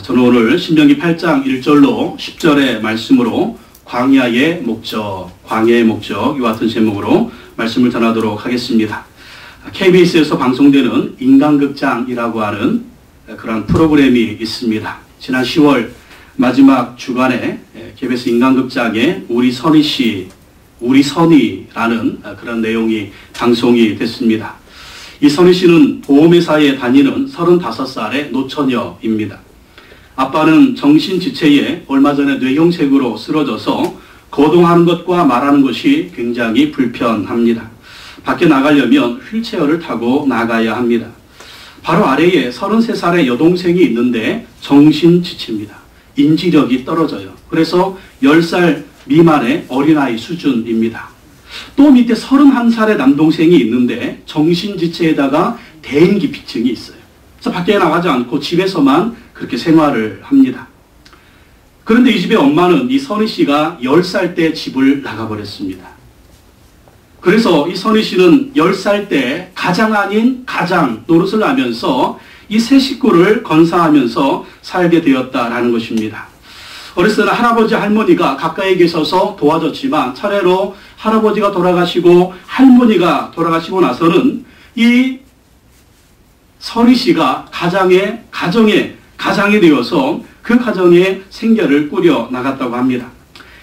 저는 오늘 신명기 8장 1절로 10절의 말씀으로 광야의 목적, 광야의 목적 이와 같은 제목으로 말씀을 전하도록 하겠습니다. KBS에서 방송되는 인간극장이라고 하는 그런 프로그램이 있습니다. 지난 10월 마지막 주간에 KBS 인간극장에 우리 선희 씨, 우리 선희라는 그런 내용이 방송이 됐습니다. 이 선희 씨는 보험회사에 다니는 35살의 노처녀입니다. 아빠는 정신지체에 얼마 전에 뇌경색으로 쓰러져서 거동하는 것과 말하는 것이 굉장히 불편합니다. 밖에 나가려면 휠체어를 타고 나가야 합니다. 바로 아래에 33살의 여동생이 있는데 정신지체입니다. 인지력이 떨어져요. 그래서 10살 미만의 어린아이 수준입니다. 또 밑에 31살의 남동생이 있는데 정신지체에다가 대인기피증이 있어요. 그래서 밖에 나가지 않고 집에서만 그렇게 생활을 합니다. 그런데 이 집의 엄마는 이 선희 씨가 10살 때 집을 나가버렸습니다. 그래서 이 선희 씨는 10살 때 가장 아닌 가장 노릇을 하면서 이 세 식구를 건사하면서 살게 되었다라는 것입니다. 어렸을 때는 할아버지 할머니가 가까이 계셔서 도와줬지만 차례로 할아버지가 돌아가시고 할머니가 돌아가시고 나서는 이 선희 씨가 가장이 되어서 그 가정에 생계를 꾸려 나갔다고 합니다.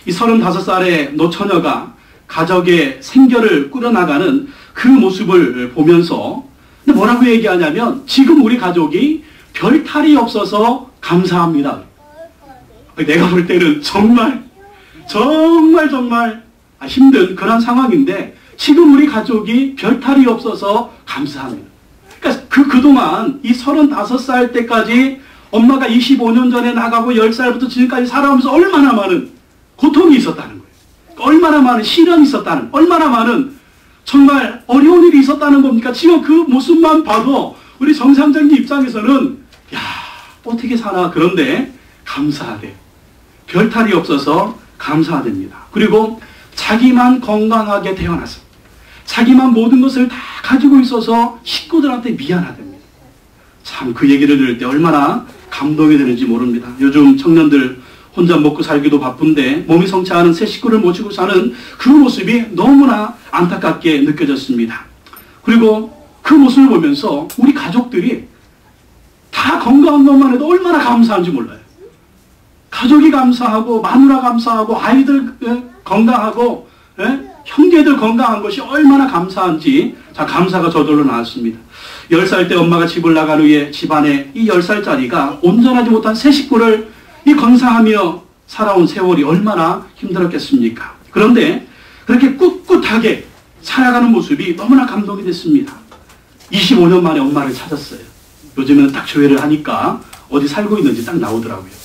이 35살의 노처녀가 가족의 생계를 꾸려 나가는 그 모습을 보면서 뭐라고 얘기하냐면 지금 우리 가족이 별 탈이 없어서 감사합니다. 내가 볼 때는 정말 힘든 그런 상황인데 지금 우리 가족이 별 탈이 없어서 감사합니다. 그러니까 그동안 이 35살 때까지 엄마가 25년 전에 나가고 10살부터 지금까지 살아오면서 얼마나 많은 고통이 있었다는 거예요. 얼마나 많은 시련이 있었다는, 얼마나 많은 정말 어려운 일이 있었다는 겁니까? 지금 그 모습만 봐도 우리 정상적인 입장에서는 야, 어떻게 사나. 그런데 감사하대. 별탈이 없어서 감사됩니다. 그리고 자기만 건강하게 태어나서 자기만 모든 것을 다 가지고 있어서 식구들한테 미안하답니다. 참 그 얘기를 들을 때 얼마나 감동이 되는지 모릅니다. 요즘 청년들 혼자 먹고 살기도 바쁜데 몸이 성치 않은 세 식구를 모시고 사는 그 모습이 너무나 안타깝게 느껴졌습니다. 그리고 그 모습을 보면서 우리 가족들이 다 건강한 것만 해도 얼마나 감사한지 몰라요. 가족이 감사하고 마누라 감사하고 아이들 건강하고 형제들 건강한 것이 얼마나 감사한지 감사가 저절로 나왔습니다. 10살 때 엄마가 집을 나간 후에 집안에 이 10살짜리가 온전하지 못한 세 식구를 이 건사하며 살아온 세월이 얼마나 힘들었겠습니까? 그런데 그렇게 꿋꿋하게 살아가는 모습이 너무나 감동이 됐습니다. 25년 만에 엄마를 찾았어요. 요즘에는 딱 조회를 하니까 어디 살고 있는지 딱 나오더라고요.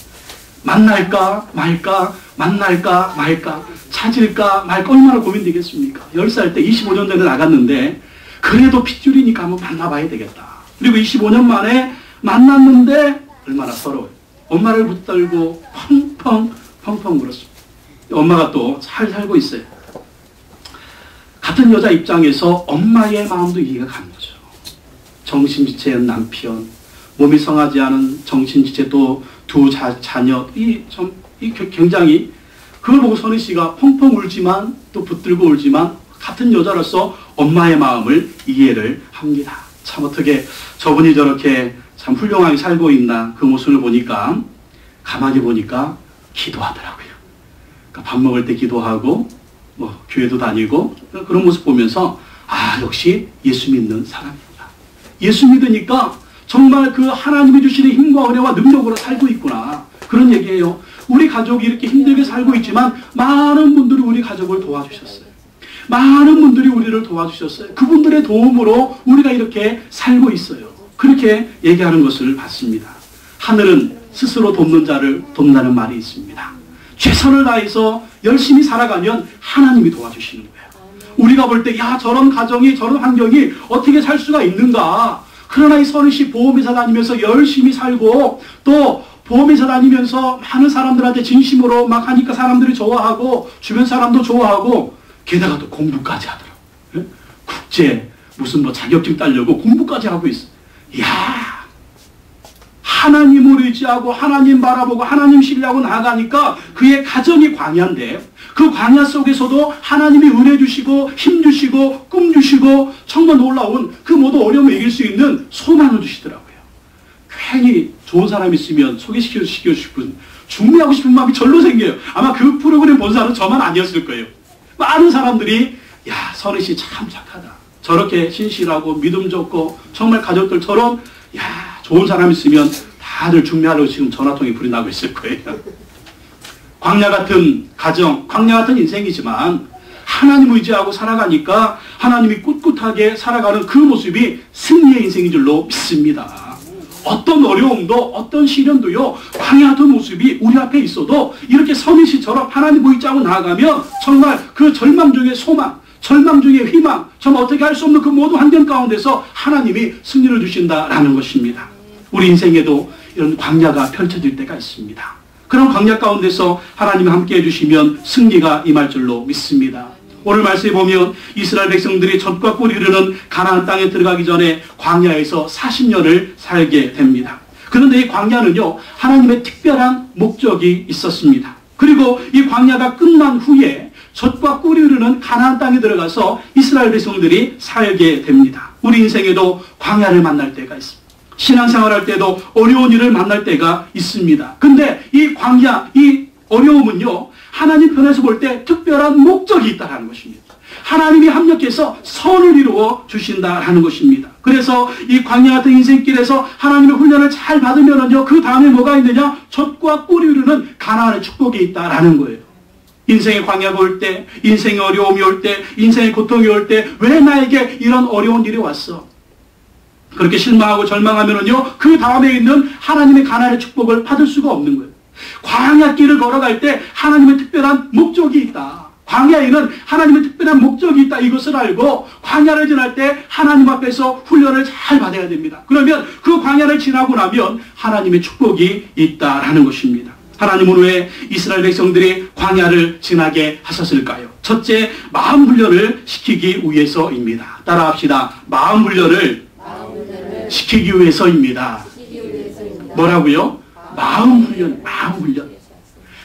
만날까 말까, 만날까 말까, 찾을까 말까, 얼마나 고민되겠습니까? 10살 때 25년 전에 나갔는데 그래도 핏줄이니까 한번 만나봐야 되겠다. 그리고 25년 만에 만났는데 얼마나 서러워요. 엄마를 붙들고 펑펑 울었습니다. 엄마가 또 잘 살고 있어요. 같은 여자 입장에서 엄마의 마음도 이해가 가는 거죠. 정신지체인 남편, 몸이 성하지 않은 정신지체 또 두 자녀, 굉장히 그걸 보고 선희 씨가 펑펑 울지만 또 붙들고 울지만 같은 여자로서 엄마의 마음을 이해를 합니다. 참 어떻게 저분이 저렇게 참 훌륭하게 살고 있나 그 모습을 보니까 가만히 보니까 기도하더라고요. 그러니까 밥 먹을 때 기도하고 교회도 다니고 그런 모습 보면서 역시 예수 믿는 사람이구나. 예수 믿으니까 정말 그 하나님이 주시는 힘과 은혜와 능력으로 살고 있구나. 그런 얘기예요. 우리 가족이 이렇게 힘들게 살고 있지만 많은 분들이 우리 가족을 도와주셨어요. 많은 분들이 우리를 도와주셨어요. 그분들의 도움으로 우리가 이렇게 살고 있어요. 그렇게 얘기하는 것을 봤습니다. 하늘은 스스로 돕는 자를 돕는다는 말이 있습니다. 최선을 다해서 열심히 살아가면 하나님이 도와주시는 거예요. 우리가 볼 때 저런 가정이 저런 환경이 어떻게 살 수가 있는가. 그러나 이 선희 씨 보험회사 다니면서 열심히 살고 또 보험회사 다니면서 많은 사람들한테 진심으로 막 하니까 사람들이 좋아하고 주변 사람도 좋아하고 게다가 또 공부까지 하더라고요. 국제 무슨 자격증 따려고 공부까지 하고 있어. 이야, 하나님을 의지하고 하나님 바라보고 하나님 신뢰하고 나아가니까 그의 가정이 광야인데 그 광야 속에서도 하나님이 은혜 주시고 힘 주시고 꿈 주시고 정말 놀라운 그 모든 어려움을 이길 수 있는 소망을 주시더라고요. 괜히 좋은 사람 있으면 소개시켜 싶은 중매하고 싶은 마음이 절로 생겨요. 아마 그 프로그램 본 사람은 저만 아니었을 거예요. 많은 사람들이 야, 선희 씨 참 착하다. 저렇게 신실하고 믿음 좋고 정말 가족들처럼 야, 좋은 사람 있으면 다들 중매하려고 지금 전화통에 불이 나고 있을 거예요. 광야 같은 가정, 광야 같은 인생이지만 하나님 의지하고 살아가니까 하나님이 꿋꿋하게 살아가는 그 모습이 승리의 인생인 줄로 믿습니다. 어떤 어려움도 어떤 시련도요, 광야 같은 모습이 우리 앞에 있어도 이렇게 선희 씨처럼 하나님 의지하고 나아가면 정말 그 절망 중에 소망, 절망 중에 희망, 정말 어떻게 할 수 없는 그 모든 환경 가운데서 하나님이 승리를 주신다라는 것입니다. 우리 인생에도 이런 광야가 펼쳐질 때가 있습니다. 그런 광야 가운데서 하나님이 함께 해주시면 승리가 임할 줄로 믿습니다. 오늘 말씀에 보면 이스라엘 백성들이 젖과 꿀이 흐르는 가나안 땅에 들어가기 전에 광야에서 40년을 살게 됩니다. 그런데 이 광야는요, 하나님의 특별한 목적이 있었습니다. 그리고 이 광야가 끝난 후에 젖과 꿀이 흐르는 가나안 땅에 들어가서 이스라엘 백성들이 살게 됩니다. 우리 인생에도 광야를 만날 때가 있습니다. 신앙생활할 때도 어려운 일을 만날 때가 있습니다. 근데 이 광야, 이 어려움은요, 하나님 편에서 볼 때 특별한 목적이 있다는 것입니다. 하나님이 합력해서 선을 이루어 주신다라는 것입니다. 그래서 이 광야 같은 인생길에서 하나님의 훈련을 잘 받으면은요, 그 다음에 뭐가 있느냐? 젖과 꿀이 흐르는 가나안의 축복이 있다라는 거예요. 인생의 광야가 올 때, 인생의 어려움이 올 때, 인생의 고통이 올 때, 왜 나에게 이런 어려운 일이 왔어? 그렇게 실망하고 절망하면은요, 그 다음에 있는 하나님의 가나안의 축복을 받을 수가 없는 거예요. 광야길을 걸어갈 때 하나님의 특별한 목적이 있다. 광야에는 하나님의 특별한 목적이 있다. 이것을 알고 광야를 지날 때 하나님 앞에서 훈련을 잘 받아야 됩니다. 그러면 그 광야를 지나고 나면 하나님의 축복이 있다라는 것입니다. 하나님은 왜 이스라엘 백성들이 광야를 지나게 하셨을까요? 첫째, 마음 훈련을 시키기 위해서입니다. 따라합시다. 마음 훈련을 시키기 위해서입니다. 뭐라고요? 마음 훈련, 마음 훈련.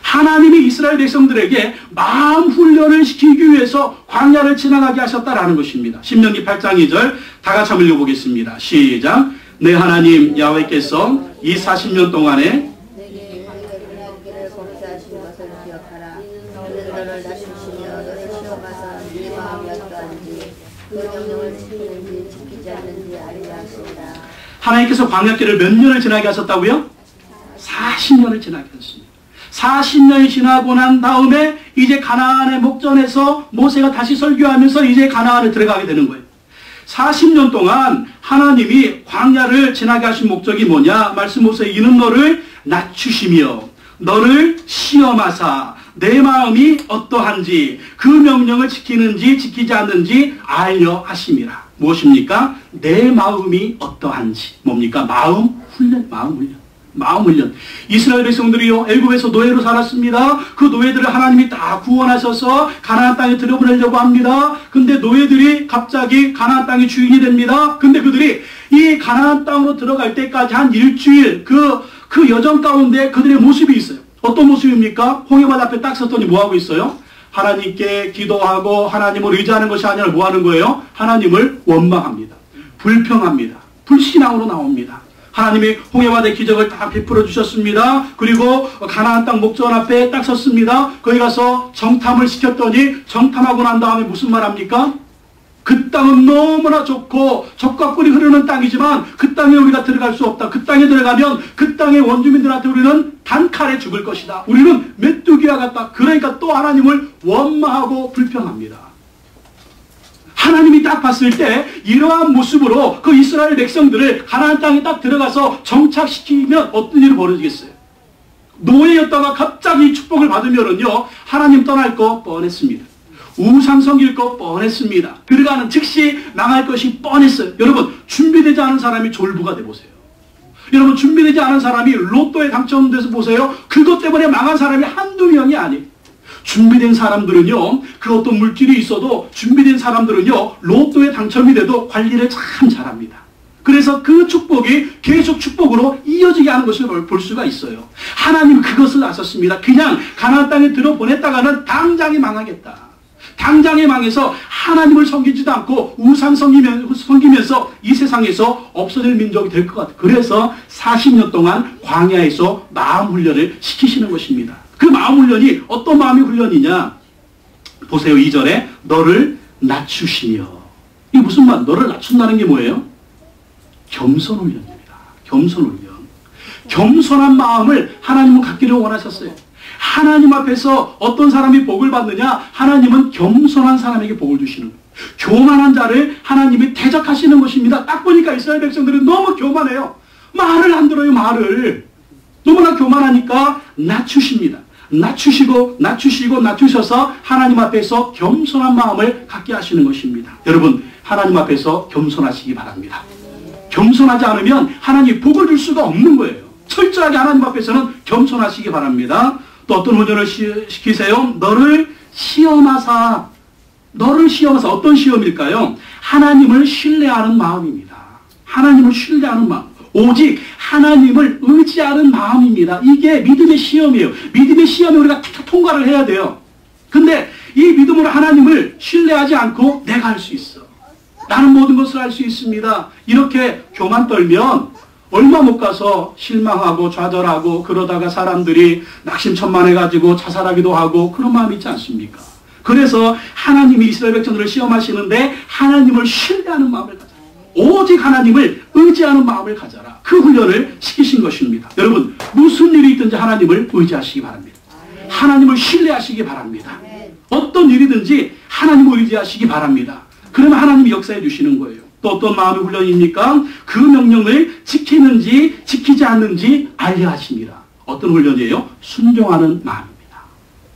하나님이 이스라엘 백성들에게 마음 훈련을 시키기 위해서 광야를 지나가게 하셨다라는 것입니다. 신명기 8장 2절 다 같이 한번 읽어보겠습니다. 시작. 내 하나님 야훼께서 이 40년 동안에 내게 광야를 길을 걷게 하신 것을 기억하라. 너는 너를 낮추시며 너를 시험하사 네 마음이 어떠한지 그 명령을 지키는지 지키지 않는지 알게 하신다. 하나님께서 광야길을 몇 년을 지나게 하셨다고요? 40년을 지나게 하셨습니다. 40년이 지나고 난 다음에 이제 가나안의 목전에서 모세가 다시 설교하면서 이제 가나안에 들어가게 되는 거예요. 40년 동안 하나님이 광야를 지나게 하신 목적이 뭐냐? 말씀 보세요. 이는 너를 낮추시며 너를 시험하사 내 마음이 어떠한지 그 명령을 지키는지 지키지 않는지 알려 하심이라. 무엇입니까? 내 마음이 어떠한지. 뭡니까? 마음 훈련, 마음 훈련. 마음 훈련. 이스라엘 백성들이요, 애굽에서 노예로 살았습니다. 그 노예들을 하나님이 다 구원하셔서 가나안 땅에 들여보내려고 합니다. 근데 노예들이 갑자기 가나안 땅의 주인이 됩니다. 근데 그들이 이 가나안 땅으로 들어갈 때까지 한 일주일 그 여정 가운데 그들의 모습이 있어요. 어떤 모습입니까? 홍해바다 앞에 딱 섰더니 뭐하고 있어요? 하나님께 기도하고 하나님을 의지하는 것이 아니라 뭐하는 거예요? 하나님을 원망합니다. 불평합니다. 불신앙으로 나옵니다. 하나님이 홍해바다의 기적을 다 베풀어 주셨습니다. 그리고 가나안 땅 목전 앞에 딱 섰습니다. 거기 가서 정탐을 시켰더니 정탐하고 난 다음에 무슨 말 합니까? 그 땅은 너무나 좋고 젖과 꿀이 흐르는 땅이지만 그 땅에 우리가 들어갈 수 없다. 그 땅에 들어가면 그 땅의 원주민들한테 우리는 단칼에 죽을 것이다. 우리는 메뚜기와 같다. 그러니까 또 하나님을 원망하고 불평합니다. 하나님이 딱 봤을 때 이러한 모습으로 그 이스라엘 백성들을 가나안 땅에 딱 들어가서 정착시키면 어떤 일이 벌어지겠어요? 노예였다가 갑자기 축복을 받으면은요, 하나님 떠날 거 뻔했습니다. 우상 섬길 거 뻔했습니다. 들어가는 즉시 망할 것이 뻔했어요. 여러분, 준비되지 않은 사람이 졸부가 돼보세요. 여러분, 준비되지 않은 사람이 로또에 당첨돼서 보세요. 그것 때문에 망한 사람이 한두 명이 아니에요. 준비된 사람들은요, 그 어떤 물질이 있어도 준비된 사람들은요, 로또에 당첨이 돼도 관리를 참 잘합니다. 그래서 그 축복이 계속 축복으로 이어지게 하는 것을 볼 수가 있어요. 하나님 그것을 아셨습니다. 그냥 가나안 땅에 들어보냈다가는 당장에 망하겠다. 당장에 망해서 하나님을 섬기지도 않고 우상 섬기면서 이 세상에서 없어질 민족이 될 것 같아요. 그래서 40년 동안 광야에서 마음 훈련을 시키시는 것입니다. 그 마음 훈련이 어떤 마음의 훈련이냐? 보세요. 2절에 너를 낮추시며. 이게 무슨 말? 너를 낮춘다는 게 뭐예요? 겸손 훈련입니다. 겸손 훈련. 겸손한 마음을 하나님은 갖기를 원하셨어요. 하나님 앞에서 어떤 사람이 복을 받느냐? 하나님은 겸손한 사람에게 복을 주시는 거예요. 교만한 자를 하나님이 대적하시는 것입니다. 딱 보니까 이스라엘 백성들은 너무 교만해요. 말을 안 들어요. 말을. 너무나 교만하니까 낮추십니다. 낮추셔서 하나님 앞에서 겸손한 마음을 갖게 하시는 것입니다. 여러분, 하나님 앞에서 겸손하시기 바랍니다. 겸손하지 않으면 하나님 복을 줄 수가 없는 거예요. 철저하게 하나님 앞에서는 겸손하시기 바랍니다. 또 어떤 훈련을 시키세요? 너를 시험하사. 어떤 시험일까요? 하나님을 신뢰하는 마음입니다. 하나님을 신뢰하는 마음. 오직 하나님을 의지하는 마음입니다. 이게 믿음의 시험이에요. 믿음의 시험에 우리가 다 통과를 해야 돼요. 근데 이 믿음으로 하나님을 신뢰하지 않고 내가 할 수 있어. 나는 모든 것을 할 수 있습니다. 이렇게 교만 떨면 얼마 못 가서 실망하고 좌절하고 그러다가 사람들이 낙심천만해가지고 자살하기도 하고 그런 마음이 있지 않습니까? 그래서 하나님이 이스라엘 백성들을 시험하시는데 하나님을 신뢰하는 마음을 가져라. 오직 하나님을 의지하는 마음을 가져라. 그 훈련을 시키신 것입니다. 여러분, 무슨 일이 있든지 하나님을 의지하시기 바랍니다. 하나님을 신뢰하시기 바랍니다. 어떤 일이든지 하나님을 의지하시기 바랍니다. 그러면 하나님이 역사해 주시는 거예요. 또 어떤 마음의 훈련입니까? 그 명령을 지키는지 지키지 않는지 알려 하십니다. 어떤 훈련이에요? 순종하는 마음입니다.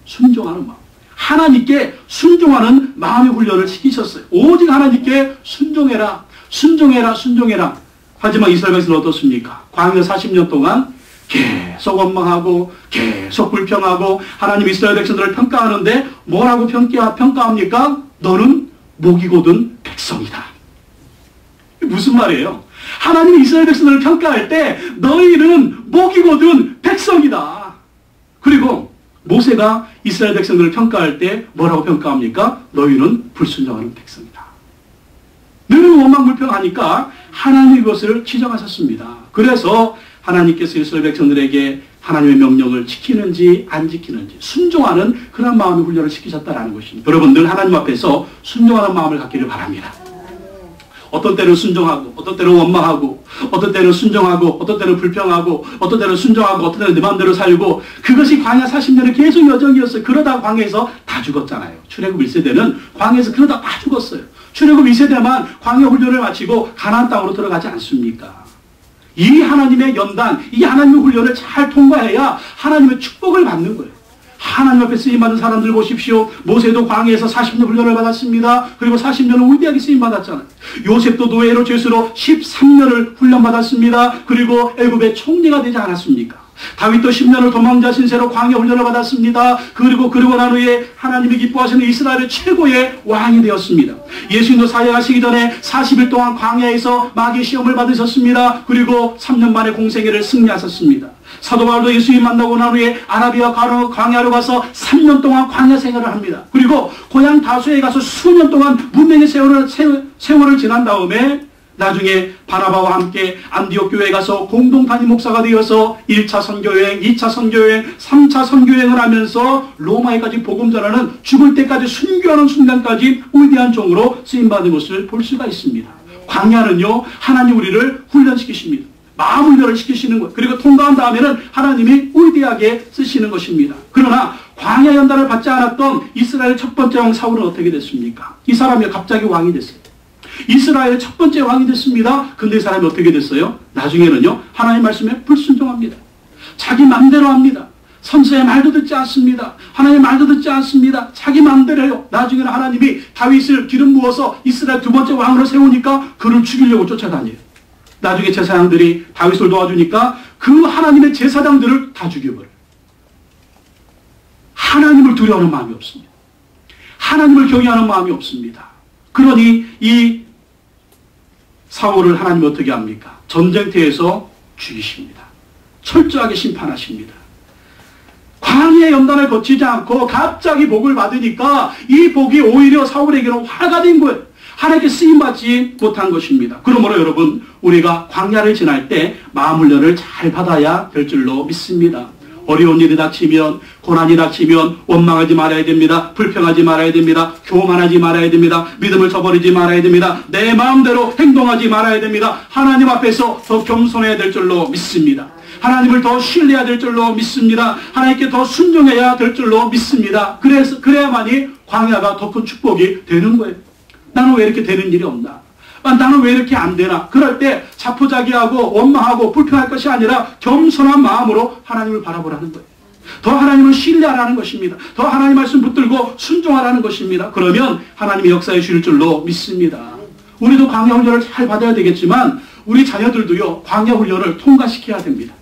순종하는 마음. 하나님께 순종하는 마음의 훈련을 시키셨어요. 오직 하나님께 순종해라. 순종해라. 하지만 이스라엘 백성은 어떻습니까? 광야 40년 동안 계속 원망하고 계속 불평하고 하나님 이스라엘 백성들을 평가하는데 뭐라고 평가합니까? 너는 목이거든 백성이다. 무슨 말이에요? 하나님이 이스라엘 백성들을 평가할 때 너희는 목이거든 백성이다. 그리고 모세가 이스라엘 백성들을 평가할 때 뭐라고 평가합니까? 너희는 불순종하는 백성이다. 늘 원망불평하니까 하나님이 그것을 지적하셨습니다. 그래서 하나님께서 이스라엘 백성들에게 하나님의 명령을 지키는지 안 지키는지 순종하는 그런 마음의 훈련을 시키셨다는 것입니다. 여러분, 늘 하나님 앞에서 순종하는 마음을 갖기를 바랍니다. 어떤 때는 순종하고 어떤 때는 원망하고 어떤 때는 순종하고 어떤 때는 불평하고 어떤 때는 순종하고 어떤 때는 내 마음대로 살고 그것이 광야 40년의 계속 여정이었어요. 그러다 광야에서 다 죽었잖아요. 출애굽 1세대는 광야에서 그러다 다 죽었어요. 출애굽 2세대만 광야 훈련을 마치고 가나안 땅으로 들어가지 않습니까? 이 하나님의 연단, 이 하나님의 훈련을 잘 통과해야 하나님의 축복을 받는 거예요. 하나님 앞에 쓰임받은 사람들 보십시오. 모세도 광야에서 40년 훈련을 받았습니다. 그리고 40년을 위대하게 쓰임받았잖아요. 요셉도 노예로 죄수로 13년을 훈련받았습니다. 그리고 애굽의 총리가 되지 않았습니까? 다윗도 10년을 도망자 신세로 광야 훈련을 받았습니다. 그리고 난 후에 하나님이 기뻐하시는 이스라엘의 최고의 왕이 되었습니다. 예수님도 사역하시기 전에 40일 동안 광야에서 마귀의 시험을 받으셨습니다. 그리고 3년 만에 공생애를 승리하셨습니다. 사도 바울도 예수님 만나고 난 후에 아라비아 광야로 가서 3년 동안 광야 생활을 합니다. 그리고 고향 다소에 가서 수년 동안 문맹의 세월을 지난 다음에 나중에 바나바와 함께 안디옥 교회에 가서 공동 담임 목사가 되어서 1차 선교여행, 2차 선교여행, 3차 선교여행을 하면서 로마에까지 복음 전하는 죽을 때까지 순교하는 순간까지 위대한 종으로 쓰임받은 것을 볼 수가 있습니다. 광야는요, 하나님 우리를 훈련시키십니다. 마음 훈련을 시키시는 것. 그리고 통과한 다음에는 하나님이 위대하게 쓰시는 것입니다. 그러나 광야 연단을 받지 않았던 이스라엘 첫 번째 왕 사울은 어떻게 됐습니까? 이 사람이 갑자기 왕이 됐어요. 이스라엘의 첫 번째 왕이 됐습니다. 근데 이 사람이 어떻게 됐어요? 나중에는요, 하나님 말씀에 불순종합니다. 자기 마음대로 합니다. 선지자의 말도 듣지 않습니다. 하나님의 말도 듣지 않습니다. 자기 마음대로 해요. 나중에는 하나님이 다윗을 기름 부어서 이스라엘 두 번째 왕으로 세우니까 그를 죽이려고 쫓아다녀요. 나중에 제사장들이 다윗을 도와주니까 그 하나님의 제사장들을 다 죽여버려요. 하나님을 두려워하는 마음이 없습니다. 하나님을 경외하는 마음이 없습니다. 그러니 이 사울을 하나님 어떻게 합니까? 전쟁터에서 죽이십니다. 철저하게 심판하십니다. 광야의 연단을 거치지 않고 갑자기 복을 받으니까 이 복이 오히려 사울에게는 화가 된 거예요. 하나님께 쓰임받지 못한 것입니다. 그러므로 여러분, 우리가 광야를 지날 때 마음 훈련을 잘 받아야 될 줄로 믿습니다. 어려운 일이 닥치면, 고난이 닥치면 원망하지 말아야 됩니다. 불평하지 말아야 됩니다. 교만하지 말아야 됩니다. 믿음을 저버리지 말아야 됩니다. 내 마음대로 행동하지 말아야 됩니다. 하나님 앞에서 더 겸손해야 될 줄로 믿습니다. 하나님을 더 신뢰해야 될 줄로 믿습니다. 하나님께 더 순종해야 될 줄로 믿습니다. 그래야만이 광야가 더 큰 축복이 되는 거예요. 나는 왜 이렇게 되는 일이 없나? 나는 왜 이렇게 안 되나? 그럴 때 자포자기하고 원망하고 불평할 것이 아니라 겸손한 마음으로 하나님을 바라보라는 거예요. 더 하나님을 신뢰하라는 것입니다. 더 하나님 말씀 붙들고 순종하라는 것입니다. 그러면 하나님이 역사해 주실 줄로 믿습니다. 우리도 광야 훈련을 잘 받아야 되겠지만 우리 자녀들도요, 광야 훈련을 통과시켜야 됩니다.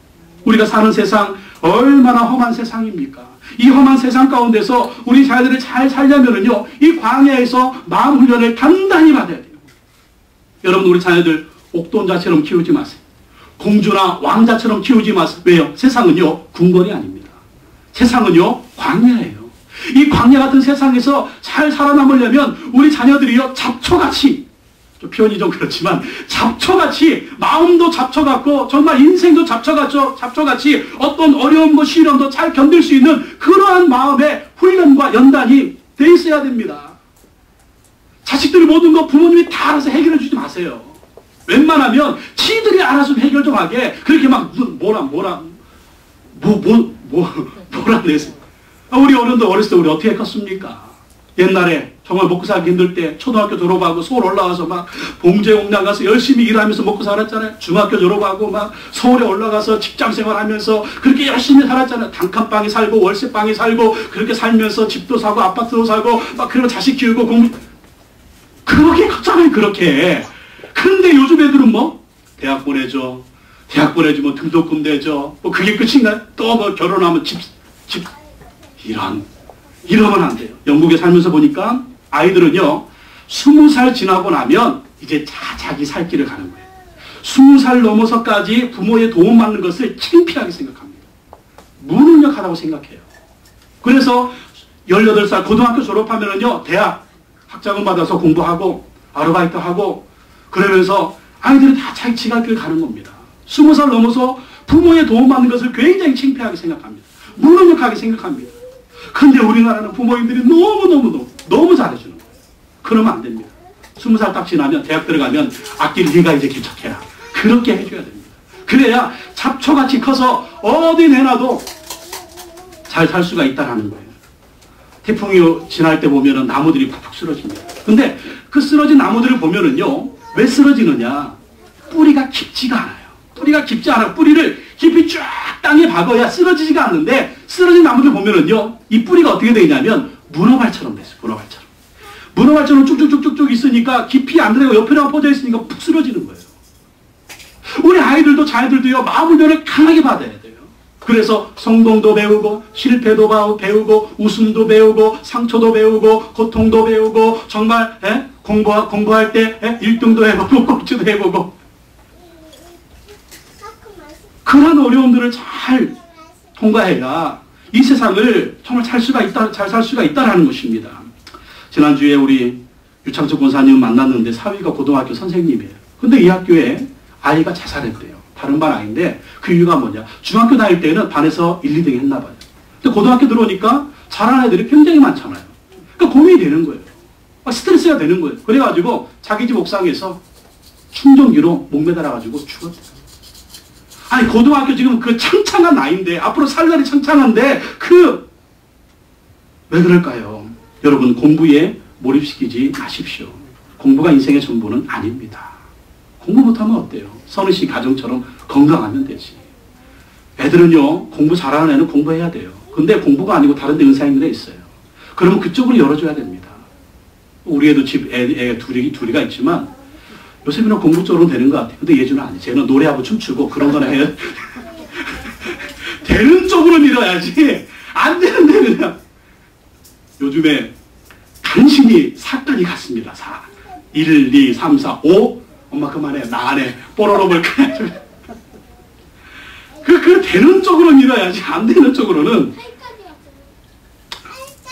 우리가 사는 세상 얼마나 험한 세상입니까? 이 험한 세상 가운데서 우리 자녀들을 잘 살려면은요, 이 광야에서 마음 훈련을 단단히 받아야 돼요. 여러분, 우리 자녀들 옥동자처럼 키우지 마세요. 공주나 왕자처럼 키우지 마세요. 왜요? 세상은요, 궁궐이 아닙니다. 세상은요, 광야예요. 이 광야 같은 세상에서 잘 살아남으려면 우리 자녀들이요, 잡초같이, 표현이 좀 그렇지만 잡초같이, 마음도 잡초같고 정말 인생도 잡초같이 어떤 어려움도 시련도 잘 견딜 수 있는 그러한 마음의 훈련과 연단이 돼 있어야 됩니다. 자식들이 모든 거 부모님이 다 알아서 해결해 주지 마세요. 웬만하면 지들이 알아서 해결 좀 하게, 그렇게 막 몰아내세요. 우리 어른도 어렸을 때 우리 어떻게 컸습니까? 옛날에 정말 먹고 살기 힘들 때 초등학교 졸업하고 서울 올라가서 막 봉제공장 가서 열심히 일하면서 먹고 살았잖아요. 중학교 졸업하고 막 서울에 올라가서 직장생활하면서 그렇게 열심히 살았잖아요. 단칸방에 살고 월세방에 살고 그렇게 살면서 집도 사고 아파트도 사고 막 그리고 자식 키우고 공부, 그렇게 컸잖아요. 그렇게. 그런데 요즘 애들은 뭐 대학 보내줘, 대학 보내주면 등록금 내줘, 뭐 그게 끝인가요? 또 뭐 결혼하면 집 이러면 안 돼요. 영국에 살면서 보니까 아이들은요, 20살 지나고 나면 이제 자기 살 길을 가는 거예요. 20살 넘어서까지 부모의 도움 받는 것을 창피하게 생각합니다. 무능력하다고 생각해요. 그래서 18살 고등학교 졸업하면은요, 대학 학자금 받아서 공부하고 아르바이트하고 그러면서 아이들이 다 자기 지갈 길을 가는 겁니다. 20살 넘어서 부모의 도움 받는 것을 굉장히 창피하게 생각합니다. 무능력하게 생각합니다. 근데 우리나라는 부모님들이 너무 잘해주는 거예요. 그러면 안 됩니다. 20살 딱 지나면 대학 들어가면 악기를 네가 이제 개척해라. 그렇게 해줘야 됩니다. 그래야 잡초같이 커서 어디 내놔도 잘 살 수가 있다라는 거예요. 태풍이 지날 때 보면은 나무들이 푹푹 쓰러집니다. 근데 그 쓰러진 나무들을 보면은요, 왜 쓰러지느냐? 뿌리가 깊지가 않아요. 뿌리가 깊지 않아요. 뿌리를 깊이 쫙 땅에 박아야 쓰러지지가 않는데, 쓰러진 나무들 보면은요, 이 뿌리가 어떻게 되냐면 문어발처럼 됐어요. 문어발처럼 쭉쭉쭉쭉 있으니까 깊이 안 들어가고 옆에다가 퍼져 있으니까 푹 쓰러지는 거예요. 우리 아이들도 자녀들도요, 마음 훈련을 강하게 받아야 돼요. 그래서 성공도 배우고 실패도 배우고 웃음도 배우고 상처도 배우고 고통도 배우고 정말 공부할 때 1등도 해보고 꼴찌도 해보고, 그런 어려움들을 잘 통과해야 이 세상을 정말 잘 살 수가 있다라는 것입니다. 지난주에 우리 유창석 권사님 만났는데 사위가 고등학교 선생님이에요. 근데 이 학교에 아이가 자살했대요. 다른 반 아이인데 그 이유가 뭐냐? 중학교 다닐 때는 반에서 1, 2등 했나 봐요. 근데 고등학교 들어오니까 잘하는 애들이 굉장히 많잖아요. 그러니까 고민이 되는 거예요. 스트레스가 되는 거예요. 그래가지고 자기 집 옥상에서 충전기로 목매달아가지고 죽었대요. 아니, 고등학교 지금 그 창창한 나이인데, 앞으로 살 날이 창창한데, 왜 그럴까요? 여러분, 공부에 몰입시키지 마십시오. 공부가 인생의 전부는 아닙니다. 공부 못하면 어때요? 선우 씨 가정처럼 건강하면 되지. 애들은요, 공부 잘하는 애는 공부해야 돼요. 근데 공부가 아니고 다른 데 은사 있는 애 있어요. 그러면 그쪽으로 열어줘야 됩니다. 우리 애도 집 애 둘이가 있지만, 요새는 공부 쪽으로는 되는 것 같아요. 근데 예주는 아니에요. 쟤는 노래하고 춤추고 그런 거나 해요. 되는 쪽으로 밀어야지. 안 되는데 그냥. 요즘에 간신히 4까지 갔습니다. 4. 1, 2, 3, 4, 5. 엄마 그만해. 나 안 해. 뽀로로 볼 거야. 그 되는 쪽으로 밀어야지. 안 되는 쪽으로는.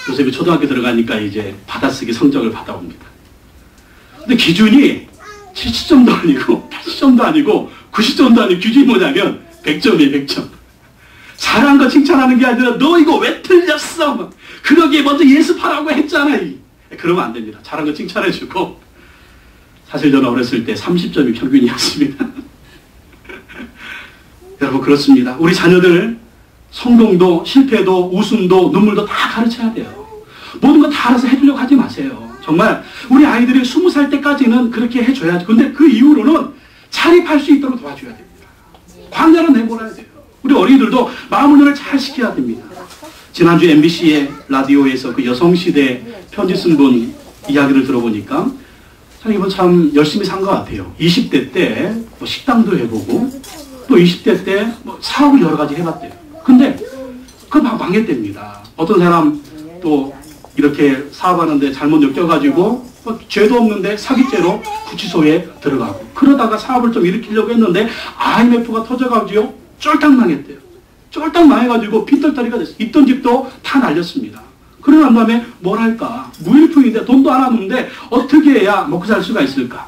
요셉이 초등학교 들어가니까 이제 받아쓰기 성적을 받아옵니다. 근데 기준이 70점도 아니고 80점도 아니고 90점도 아니고 기준이 뭐냐면 100점이에요. 100점. 잘한 거 칭찬하는 게 아니라 너 이거 왜 틀렸어? 그러기에 먼저 예습하라고 했잖아. 그러면 안 됩니다. 잘한 거 칭찬해주고. 사실 저는 어렸을 때 30점이 평균이었습니다. 여러분 그렇습니다. 우리 자녀들 성공도 실패도 웃음도 눈물도 다 가르쳐야 돼요. 모든 거 다 알아서 해주려고 하지 마세요. 정말 우리 아이들이 20살 때까지는 그렇게 해줘야지. 근데 그 이후로는 자립할 수 있도록 도와줘야 됩니다. 관절은 내몰아야 돼요. 우리 어린이들도 마음 훈련을 잘 시켜야 됩니다. 지난주 MBC의 라디오에서 그 여성시대 편지 쓴 분 이야기를 들어보니까 참 이분 참 열심히 산 것 같아요. 20대 때 뭐 식당도 해보고 또 20대 때 뭐 사업을 여러 가지 해봤대요. 근데 그거 막 망했답니다. 어떤 사람 또 이렇게 사업하는데 잘못 엮여가지고 뭐 죄도 없는데 사기죄로 구치소에 들어가고 그러다가 사업을 좀 일으키려고 했는데 IMF가 터져가지고 쫄딱 망했대요. 쫄딱 망해가지고 빈털터리가 됐어요. 있던 집도 다 날렸습니다. 그러고 난 다음에 뭘 할까? 무일푼인데 돈도 안 하는데 어떻게 해야 먹고 살 수가 있을까?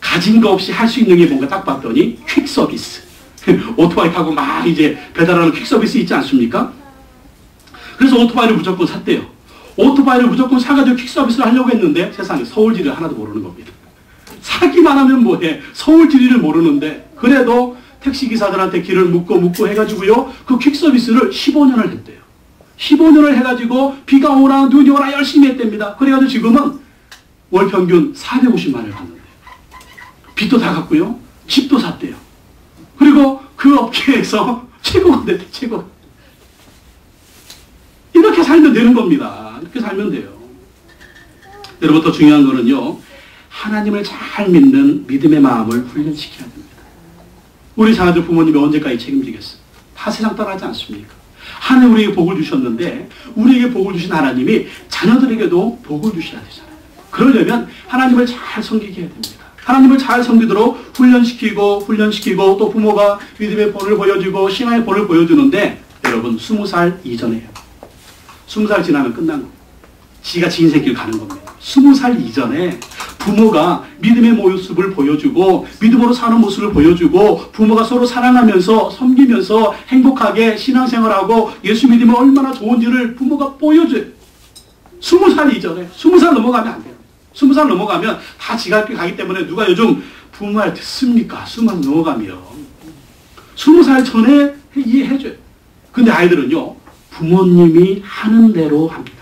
가진 거 없이 할 수 있는 게 뭔가 딱 봤더니 퀵 서비스. 오토바이 타고 막 이제 배달하는 퀵 서비스 있지 않습니까? 그래서 오토바이를 무조건 샀대요. 오토바이를 무조건 사가지고 퀵 서비스를 하려고 했는데 세상에 서울 지리를 하나도 모르는 겁니다. 사기만 하면 뭐해. 서울 지리를 모르는데 그래도 택시기사들한테 길을 묻고 해가지고요. 그 퀵 서비스를 15년을 했대요. 15년을 해가지고 비가 오나 눈이 오나 열심히 했답니다. 그래가지고 지금은 월 평균 450만 원을 받는데요. 빚도 다 갚고요. 집도 샀대요. 그리고 그 업계에서 최고가 됐대. 최고. 이렇게 살면 되는 겁니다. 이렇게 살면 돼요. 여러분 더 중요한 거는요. 하나님을 잘 믿는 믿음의 마음을 훈련시켜야 됩니다. 우리 자녀들 부모님이 언제까지 책임지겠어요? 다 세상 떠나지 않습니까? 하나님 우리에게 복을 주셨는데 우리에게 복을 주신 하나님이 자녀들에게도 복을 주셔야 되잖아요. 그러려면 하나님을 잘 섬기게 해야 됩니다. 하나님을 잘 섬기도록 훈련시키고 또 부모가 믿음의 본을 보여주고 신앙의 본을 보여주는데 여러분 20살 이전에요. 20살 지나면 끝난 겁니다. 지가 지 인생 길 가는 겁니다. 20살 이전에 부모가 믿음의 모습을 보여주고 믿음으로 사는 모습을 보여주고 부모가 서로 사랑하면서 섬기면서 행복하게 신앙생활하고 예수 믿으면 얼마나 좋은지를 부모가 보여줘요. 20살 이전에 20살 넘어가면 안 돼요. 20살 넘어가면 다 지가 길 가기 때문에 누가 요즘 부모 말 듣습니까? 20살 넘어가면 20살 전에 이해해줘요. 근데 아이들은요 부모님이 하는 대로 합니다.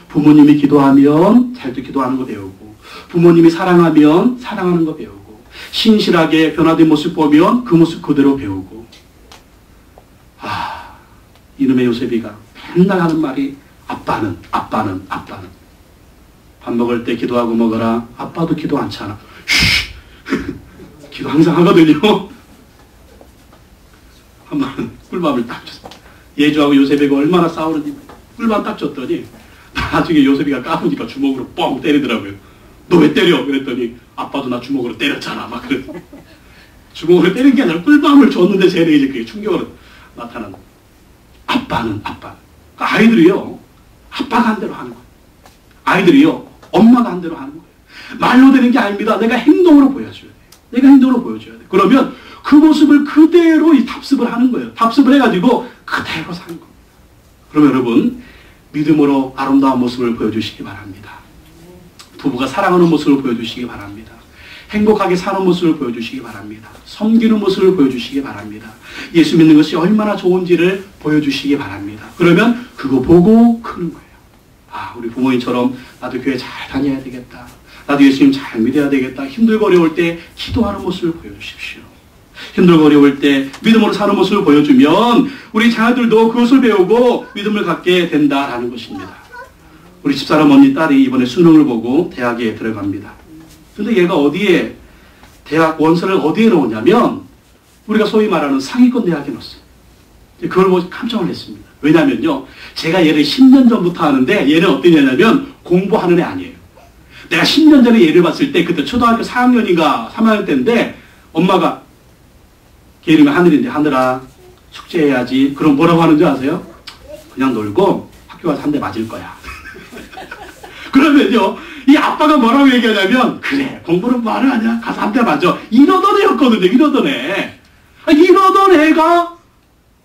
부모님이 기도하면 잘도 기도하는 거 배우고 부모님이 사랑하면 사랑하는 거 배우고 신실하게 변화된 모습 보면 그 모습 그대로 배우고 이놈의 요셉이가 맨날 하는 말이 아빠는 밥 먹을 때 기도하고 먹어라. 아빠도 기도 않잖아. 기도 항상 하거든요. 한 번 꿀밤을 딱 줬어. 예주하고 요셉이가 얼마나 싸우는지 꿀밤 딱 줬더니 나중에 요셉이가 까부니까 주먹으로 뻥 때리더라고요. 너 왜 때려? 그랬더니 아빠도 나 주먹으로 때렸잖아. 막 그랬어. 주먹으로 때린 게 아니라 꿀밤을 줬는데 쟤는 이제 그게 충격으로 나타나는 거예요. 아빠는. 그러니까 아이들이요. 아빠가 한 대로 하는 거예요. 아이들이요. 엄마가 한 대로 하는 거예요. 말로 되는 게 아닙니다. 내가 행동으로 보여줘야 돼. 그러면 그 모습을 그대로 답습을 하는 거예요. 답습을 해가지고 그대로 사는 겁니다. 그러면 여러분 믿음으로 아름다운 모습을 보여주시기 바랍니다. 부부가 사랑하는 모습을 보여주시기 바랍니다. 행복하게 사는 모습을 보여주시기 바랍니다. 섬기는 모습을 보여주시기 바랍니다. 예수 믿는 것이 얼마나 좋은지를 보여주시기 바랍니다. 그러면 그거 보고 크는 거예요. 우리 부모님처럼 나도 교회 잘 다녀야 되겠다. 나도 예수님 잘 믿어야 되겠다. 힘들고 어려울 때 기도하는 모습을 보여주십시오. 힘들고 어려울 때 믿음으로 사는 모습을 보여주면 우리 자녀들도 그것을 배우고 믿음을 갖게 된다라는 것입니다. 우리 집사람 언니 딸이 이번에 수능을 보고 대학에 들어갑니다. 근데 얘가 어디에 대학 원서를 어디에 넣었냐면 우리가 소위 말하는 상위권 대학에 넣었어요. 그걸 보고 깜짝 놀랐습니다. 왜냐면요 제가 얘를 10년 전부터 하는데 얘는 어떤 애냐면 공부하는 애 아니에요. 내가 10년 전에 예를 봤을 때 그때 초등학교 4학년인가 3학년 때인데 엄마가 걔 이름이 하늘인데 하늘아 숙제해야지. 그럼 뭐라고 하는 줄 아세요? 그냥 놀고 학교 가서 한 대 맞을 거야. 그러면요 이 아빠가 뭐라고 얘기하냐면 그래 공부는 뭐하러 하냐 가서 한 대 맞아. 이러던 애였거든요. 이러던 애. 이러던 애가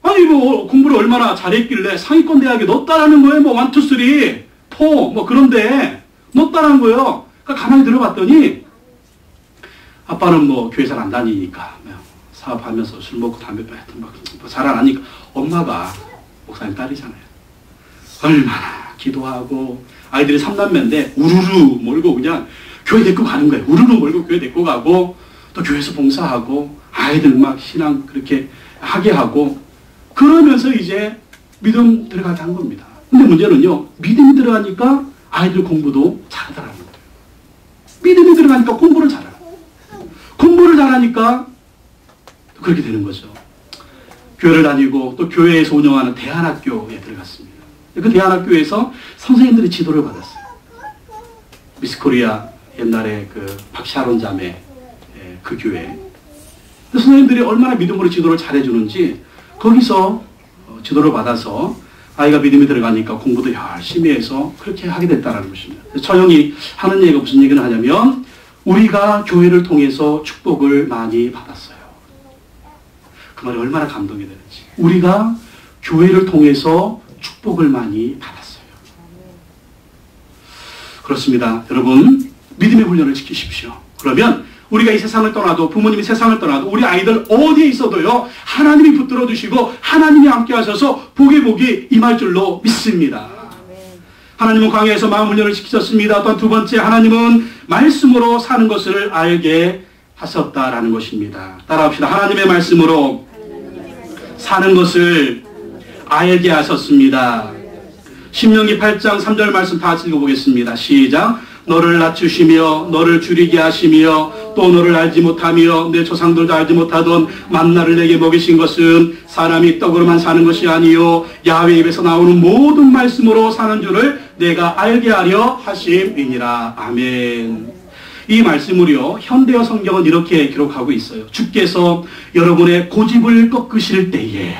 아니 뭐 공부를 얼마나 잘했길래 상위권 대학에 넣었다라는 거예요. 뭐 1, 2, 3, 4 뭐 그런데 넣었다라는 거예요. 그러니까 가만히 들어봤더니 아빠는 뭐 교회 잘 안 다니니까 사업하면서 술 먹고 담배 피고 하여튼 뭐 잘 안 하니까 엄마가 목사님 딸이잖아요. 얼마나 기도하고 아이들이 3남매인데 우르르 몰고 그냥 교회 데리고 가는 거예요. 우르르 몰고 교회 데리고 가고 또 교회에서 봉사하고 아이들 막 신앙 그렇게 하게 하고 그러면서 이제 믿음 들어가게 한 겁니다. 근데 문제는요 믿음이 들어가니까 아이들 공부도 잘하더라는 거예요. 믿음이 들어가니까 공부를 잘하고 공부를 잘하니까 그렇게 되는 거죠. 교회를 다니고 또 교회에서 운영하는 대안학교에 들어갔습니다. 그 대안학교에서 선생님들이 지도를 받았어요. 미스코리아 옛날에 그 박샤론 자매 그 교회. 선생님들이 얼마나 믿음으로 지도를 잘해주는지 거기서 지도를 받아서 아이가 믿음이 들어가니까 공부도 열심히 해서 그렇게 하게 됐다는 것입니다. 저 형이 하는 얘기가 무슨 얘기를 하냐면 우리가 교회를 통해서 축복을 많이 받았어요. 그 말이 얼마나 감동이 되는지. 우리가 교회를 통해서 축복을 많이 받았어요. 그렇습니다. 여러분 믿음의 훈련을 지키십시오. 그러면 우리가 이 세상을 떠나도 부모님이 세상을 떠나도 우리 아이들 어디에 있어도요 하나님이 붙들어 주시고 하나님이 함께 하셔서 복이 임할 줄로 믿습니다. 하나님은 광야에서 마음 훈련을 지키셨습니다. 또한 두 번째 하나님은 말씀으로 사는 것을 알게 하셨다라는 것입니다. 따라합시다. 하나님의 말씀으로 사는 것을 알게 하셨습니다. 신명기 8장 3절 말씀 다 같이 읽어보겠습니다. 시작. 너를 낮추시며 너를 줄이게 하시며 또 너를 알지 못하며 내 조상들도 알지 못하던 만나를 내게 먹이신 것은 사람이 떡으로만 사는 것이 아니요 야훼 입에서 나오는 모든 말씀으로 사는 줄을 내가 알게 하려 하심이니라. 아멘. 이 말씀을요 현대어 성경은 이렇게 기록하고 있어요. 주께서 여러분의 고집을 꺾으실 때에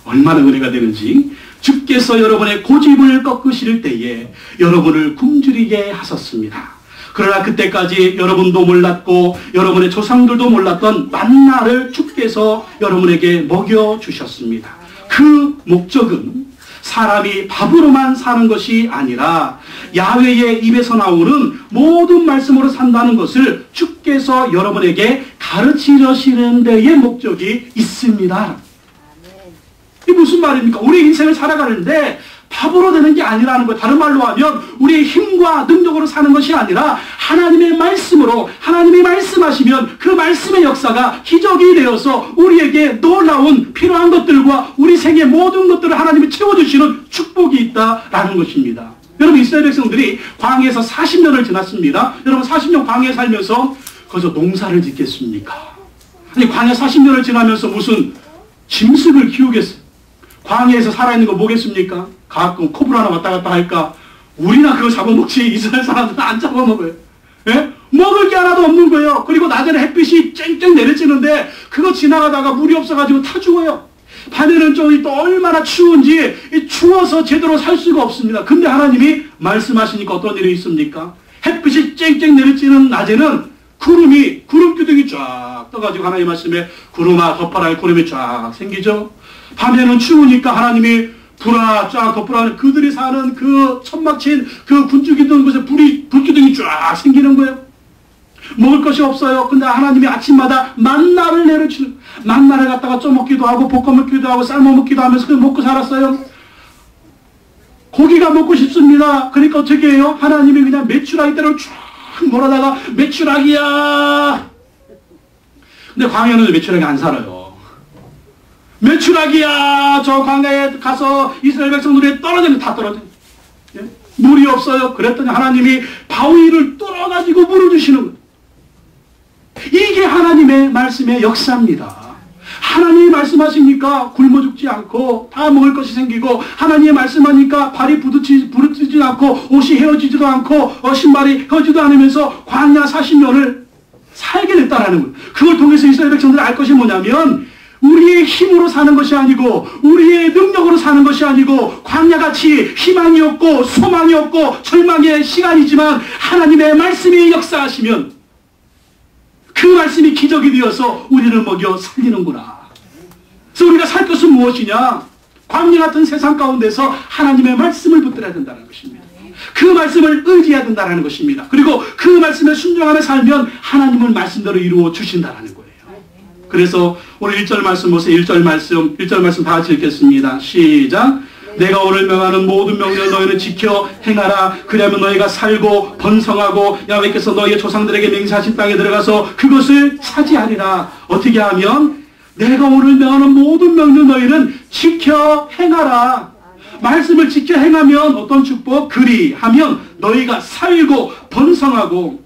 얼마나 은혜가 되는지 주께서 여러분의 고집을 꺾으실 때에 여러분을 굶주리게 하셨습니다. 그러나 그때까지 여러분도 몰랐고 여러분의 조상들도 몰랐던 만나를 주께서 여러분에게 먹여주셨습니다. 그 목적은 사람이 밥으로만 사는 것이 아니라 야훼의 입에서 나오는 모든 말씀으로 산다는 것을 주께서 여러분에게 가르치시는 데에 목적이 있습니다. 이게 무슨 말입니까? 우리 인생을 살아가는데 밥으로 되는 게 아니라는 거예요. 다른 말로 하면 우리의 힘과 능력으로 사는 것이 아니라 하나님의 말씀으로 하나님이 말씀하시면 그 말씀의 역사가 기적이 되어서 우리에게 놀라운 필요한 것들과 우리 생의 모든 것들을 하나님이 채워주시는 축복이 있다라는 것입니다. 여러분 이스라엘 백성들이 광야에서 40년을 지났습니다. 여러분 40년 광야에 살면서 거기서 농사를 짓겠습니까? 아니 광야 40년을 지나면서 무슨 짐승을 키우겠어요? 광야에서 살아있는 거 뭐겠습니까? 가끔 코브라 하나 왔다 갔다 할까? 우리나 그거 잡아먹지 이스라엘 사람들은 안 잡아먹어요. 예? 먹을 게 하나도 없는 거예요. 그리고 낮에는 햇빛이 쨍쨍 내리쬐는데 그거 지나가다가 물이 없어가지고 타 죽어요. 밤에는 또 얼마나 추운지 추워서 제대로 살 수가 없습니다. 근데 하나님이 말씀하시니까 어떤 일이 있습니까? 햇빛이 쨍쨍 내리쬐는 낮에는 구름기둥이 쫙 떠가지고 하나님 말씀에 구름아 덮어라 구름이 쫙 생기죠. 밤에는 추우니까 하나님이 불아 쫙 덮으라 그들이 사는 그 천막친 그 군주기 있는 곳에 불기둥이 쫙 생기는 거예요. 먹을 것이 없어요. 근데 하나님이 아침마다 만나를 내려주는 만나를 갖다가 쪄먹기도 하고 볶아먹기도 하고 삶아먹기도 하면서 그걸 먹고 살았어요. 고기가 먹고 싶습니다. 그러니까 어떻게 해요? 하나님이 그냥 메추라기 떼를 쫙 몰아다가 메추라기야. 근데 광야는 메추라기 안 살아요. 메추라기야. 저 광야에 가서 이스라엘 백성들이 떨어지면 다 떨어져요. 예? 물이 없어요. 그랬더니 하나님이 바위를 뚫어가지고 물을 주시는 거예요. 이게 하나님의 말씀의 역사입니다. 하나님이 말씀하시니까 굶어 죽지 않고 다 먹을 것이 생기고, 하나님이 말씀하니까 발이 부르트지 않고 옷이 헤어지지도 않고 신발이 헤어지지도 않으면서 광야 40년을 살게 됐다라는 거예요. 그걸 통해서 이스라엘 백성들이 알 것이 뭐냐면, 우리의 힘으로 사는 것이 아니고 우리의 능력으로 사는 것이 아니고 광야같이 희망이 없고 소망이 없고 절망의 시간이지만 하나님의 말씀이 역사하시면 그 말씀이 기적이 되어서 우리를 먹여 살리는구나. 그래서 우리가 살 것은 무엇이냐? 광야 같은 세상 가운데서 하나님의 말씀을 붙들어야 된다는 것입니다. 그 말씀을 의지해야 된다는 것입니다. 그리고 그 말씀에 순종하며 살면 하나님은 말씀대로 이루어 주신다는 거예요. 그래서 오늘 1절 말씀 보세요. 1절 말씀 다 같이 읽겠습니다. 시작. 내가 오늘 명하는 모든 명령 너희는 지켜 행하라. 그러면 너희가 살고 번성하고 야훼께서 너희의 조상들에게 맹세하신 땅에 들어가서 그것을 차지하리라. 어떻게 하면? 내가 오늘 명하는 모든 명령 너희는 지켜 행하라. 말씀을 지켜 행하면 어떤 축복? 그리하면 너희가 살고 번성하고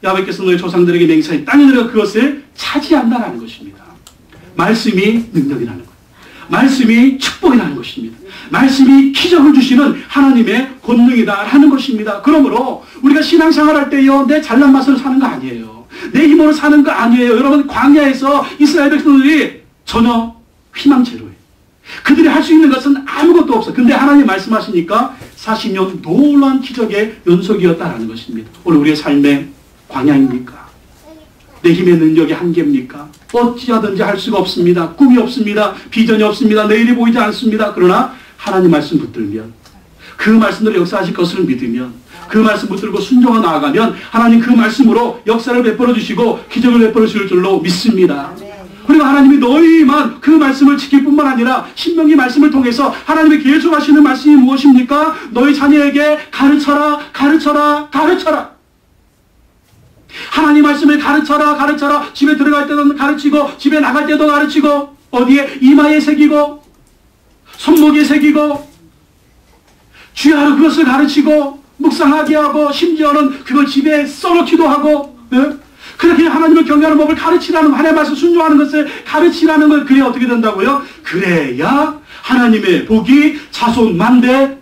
야훼께서 너희 조상들에게 맹세하신 땅에 들어가 그것을 차지한다라는 것입니다. 말씀이 능력이라는 거예요. 말씀이 축복이라는 것입니다. 말씀이 기적을 주시는 하나님의 권능이다라는 것입니다. 그러므로 우리가 신앙생활할 때요, 내 잘난 맛으로 사는 거 아니에요. 내 힘으로 사는 거 아니에요. 여러분, 광야에서 이스라엘 백성들이 전혀 희망제로예요. 그들이 할 수 있는 것은 아무것도 없어. 근데 하나님 말씀하시니까 40년 놀라운 기적의 연속이었다라는 것입니다. 오늘 우리의 삶의 광야입니까? 내 힘의 능력이 한계입니까? 어찌하든지 할 수가 없습니다. 꿈이 없습니다. 비전이 없습니다. 내일이 보이지 않습니다. 그러나 하나님 말씀 붙들면, 그 말씀대로 역사하실 것을 믿으면, 그 말씀 붙들고 순종하며 나아가면 하나님 그 말씀으로 역사를 베풀어 주시고 기적을 베풀어 주실 줄로 믿습니다. 그리고 하나님이 너희만 그 말씀을 지킬 뿐만 아니라 신명기 말씀을 통해서 하나님이 계속하시는 말씀이 무엇입니까? 너희 자녀에게 가르쳐라, 가르쳐라, 가르쳐라. 하나님 말씀을 가르쳐라, 가르쳐라. 집에 들어갈 때도 가르치고 집에 나갈 때도 가르치고 어디에? 이마에 새기고 손목에 새기고 주야로 그것을 가르치고 묵상하게 하고 심지어는 그걸 집에 써놓기도 하고, 네? 그렇게 하나님을 경외하는 법을 가르치라는, 하나님의 말씀 순종하는 것을 가르치라는 걸, 그래야 어떻게 된다고요? 그래야 하나님의 복이 자손 만대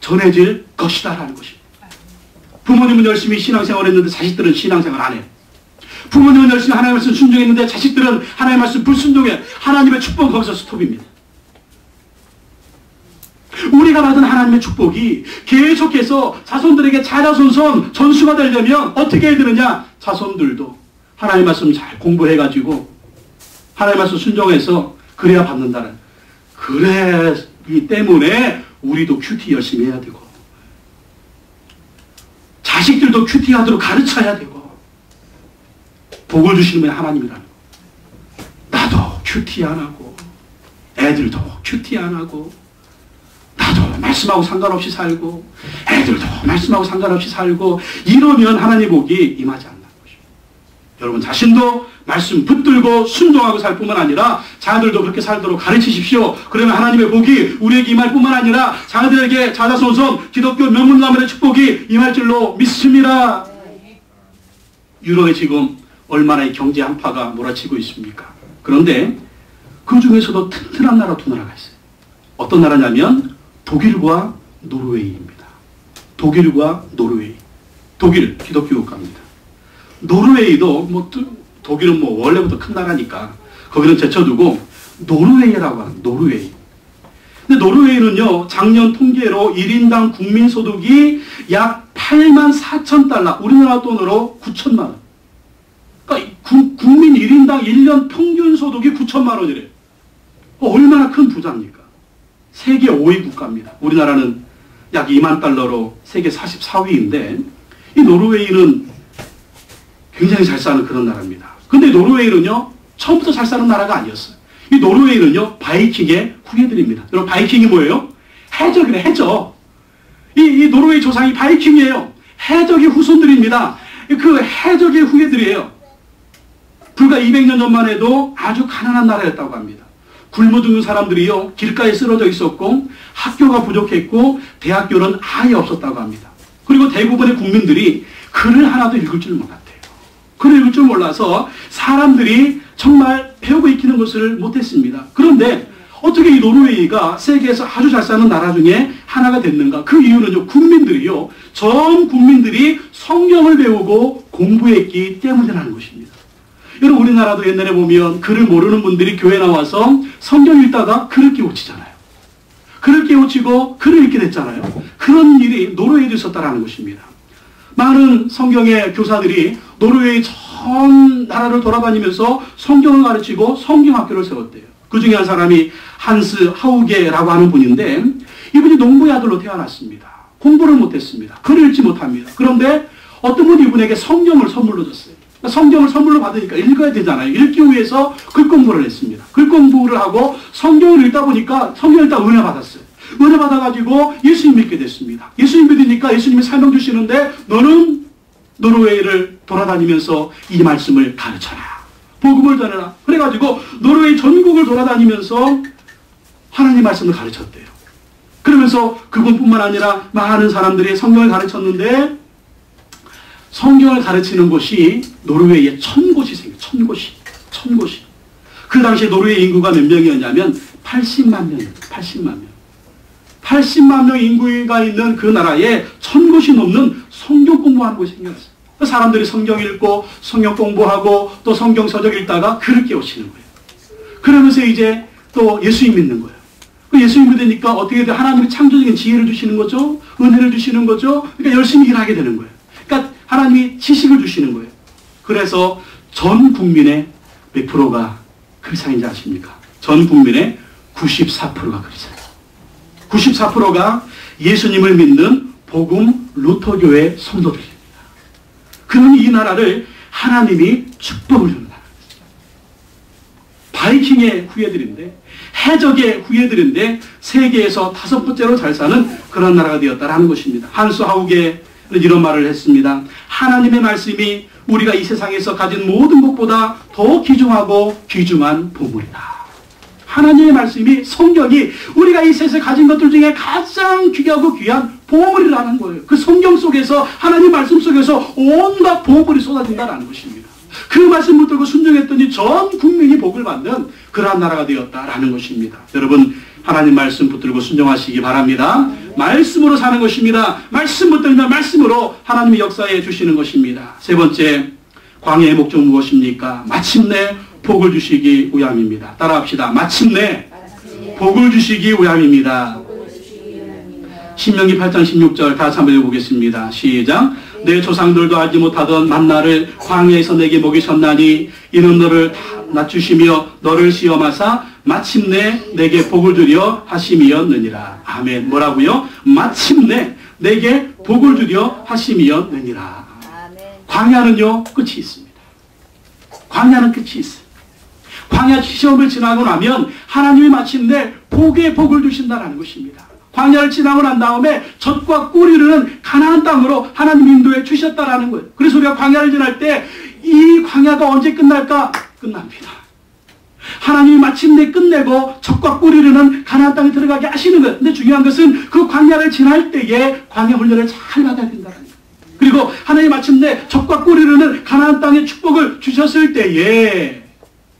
전해질 것이다라는 것입니다. 부모님은 열심히 신앙생활 했는데 자식들은 신앙생활 안 해요. 부모님은 열심히 하나님의 말씀 순종했는데 자식들은 하나님의 말씀 불순종해. 하나님의 축복은 거기서 스톱입니다. 우리가 받은 하나님의 축복이 계속해서 자손들에게 자자손손 전수가 되려면 어떻게 해야 되느냐? 자손들도 하나님의 말씀 잘 공부해가지고 하나님의 말씀 순종해서 그래야 받는다는. 그래기 때문에 우리도 큐티 열심히 해야 되고 자식들도 큐티하도록 가르쳐야 되고 복을 주시는 분이 하나님이라는 거. 나도 큐티 안 하고 애들도 큐티 안 하고 나도 말씀하고 상관없이 살고 애들도 말씀하고 상관없이 살고 이러면 하나님의 복이 임하지 않는 것입니다. 여러분 자신도 말씀 붙들고 순종하고 살 뿐만 아니라 자녀들도 그렇게 살도록 가르치십시오. 그러면 하나님의 복이 우리에게 임할 뿐만 아니라 자녀들에게 자자손손 기독교 명문가문의 축복이 임할 줄로 믿습니다. 유럽에 지금 얼마나 이 경제 한파가 몰아치고 있습니까? 그런데 그 중에서도 튼튼한 나라 두 나라가 있어요. 어떤 나라냐면 독일과 노르웨이입니다. 독일과 노르웨이. 독일 기독교 국가입니다. 노르웨이도 독일은 원래부터 큰 나라니까 거기는 제쳐두고 노르웨이라고 하는 노르웨이. 근데 노르웨이는요 작년 통계로 1인당 국민소득이 약 84,000달러, 우리나라 돈으로 9천만 원. 그러니까 국민 1인당 1년 평균 소득이 9천만 원이래요. 얼마나 큰 부자입니까? 세계 5위 국가입니다. 우리나라는 약 2만 달러로 세계 44위인데 이 노르웨이는 굉장히 잘 사는 그런 나라입니다. 근데 노르웨이는요 처음부터 잘 사는 나라가 아니었어요. 이 노르웨이는요 바이킹의 후예들입니다. 여러분 바이킹이 뭐예요? 해적이래. 해적. 이 노르웨이 조상이 바이킹이에요. 해적의 후손들입니다. 그 해적의 후예들이에요. 불과 200년 전만 해도 아주 가난한 나라였다고 합니다. 굶어 죽는 사람들이요 길가에 쓰러져 있었고 학교가 부족했고 대학교는 아예 없었다고 합니다. 그리고 대부분의 국민들이 글을 하나도 읽을 줄 몰랐대요. 글을 읽을 줄 몰라서 사람들이 정말 배우고 익히는 것을 못했습니다. 그런데 어떻게 이 노르웨이가 세계에서 아주 잘 사는 나라 중에 하나가 됐는가? 그 이유는요, 국민들이요, 전 국민들이 성경을 배우고 공부했기 때문이라는 것입니다. 여러분, 우리나라도 옛날에 보면 글을 모르는 분들이 교회 나와서 성경 읽다가 글을 깨우치잖아요. 글을 깨우치고 글을 읽게 됐잖아요. 그런 일이 노르웨이도 있었다는 것입니다. 많은 성경의 교사들이 노르웨이 전 나라를 돌아다니면서 성경을 가르치고 성경학교를 세웠대요. 그 중에 한 사람이 한스 하우게라고 하는 분인데, 이분이 농부의 아들로 태어났습니다. 공부를 못했습니다. 글을 읽지 못합니다. 그런데 어떤 분이 이분에게 성경을 선물로 줬어요. 성경을 선물로 받으니까 읽어야 되잖아요. 읽기 위해서 글 공부를 했습니다. 글 공부를 하고 성경을 읽다 보니까 성경을 읽다 은혜 받았어요. 은혜 받아가지고 예수님 믿게 됐습니다. 예수님 믿으니까 예수님이 설명 주시는데, 너는 노르웨이를 돌아다니면서 이 말씀을 가르쳐라. 복음을 전해라. 그래가지고 노르웨이 전국을 돌아다니면서 하나님 말씀을 가르쳤대요. 그러면서 그분뿐만 아니라 많은 사람들이 성경을 가르쳤는데, 성경을 가르치는 곳이 노르웨이에 1000곳이 생겨요. 1000곳이. 그 당시에 노르웨이 인구가 몇 명이었냐면 80만 명이에요. 80만 명. 80만 명 인구가 있는 그 나라에 1000곳이 넘는 성경 공부하는 곳이 생겼어요. 사람들이 성경 읽고 성경 공부하고 또 성경 서적 읽다가 글을 깨우치는 거예요. 그러면서 이제 또 예수님 믿는 거예요. 예수님 믿으니까 어떻게 돼? 하나님이 창조적인 지혜를 주시는 거죠. 은혜를 주시는 거죠. 그러니까 열심히 일하게 되는 거예요. 그러니까 하나님이 지식을 주시는 거예요. 그래서 전 국민의 몇 프로가 크리스찬인지 아십니까? 전 국민의 94%가 크리스찬이에요. 94%가 예수님을 믿는 복음 루터교의 성도들입니다. 그러니 이 나라를 하나님이 축복을 줍니다. 바이킹의 후예들인데, 해적의 후예들인데 세계에서 5번째로 잘 사는 그런 나라가 되었다라는 것입니다. 한스 하우게는 이런 말을 했습니다. 하나님의 말씀이 우리가 이 세상에서 가진 모든 것보다 더 귀중하고 귀중한 보물이다. 하나님의 말씀이, 성경이 우리가 이 세상에 가진 것들 중에 가장 귀하고 귀한 보물이라는 거예요. 그 성경 속에서, 하나님 말씀 속에서 온갖 보물이 쏟아진다는 것입니다. 그 말씀 붙들고 순종했더니 전 국민이 복을 받는 그러한 나라가 되었다라는 것입니다. 여러분, 하나님 말씀 붙들고 순종하시기 바랍니다. 말씀으로 사는 것입니다. 말씀 붙들면 말씀으로 하나님이 역사해 주시는 것입니다. 세 번째, 광야의 목적 무엇입니까? 마침내 복을 주시기 위함입니다. 따라합시다. 마침내 복을 주시기 위함입니다. 신명기 8장 16절 다 같이 한번 읽어보겠습니다. 시작. 내 조상들도 알지 못하던 만나를 광야에서 내게 먹이셨나니 이는 너를 낮추시며 너를 시험하사 마침내 내게 복을 주려 하심이었느니라. 아멘. 뭐라고요? 마침내 내게 복을 주려 하심이었느니라. 광야는요, 끝이 있습니다. 광야는 끝이 있어요. 광야 시험을 지나고 나면 하나님이 마침내 복의 복을 주신다는 것입니다. 광야를 지나고 난 다음에 젖과 꿀이 흐르는 가나안 땅으로 하나님 인도해 주셨다라는 거예요. 그래서 우리가 광야를 지날 때 이 광야가 언제 끝날까? 끝납니다. 하나님이 마침내 끝내고 젖과 꿀이 흐르는 가나안 땅에 들어가게 하시는 거예요. 근데 중요한 것은 그 광야를 지날 때에 광야 훈련을 잘 받아야 된다는 거예요. 그리고 하나님이 마침내 젖과 꿀이 흐르는 가나안 땅에 축복을 주셨을 때에,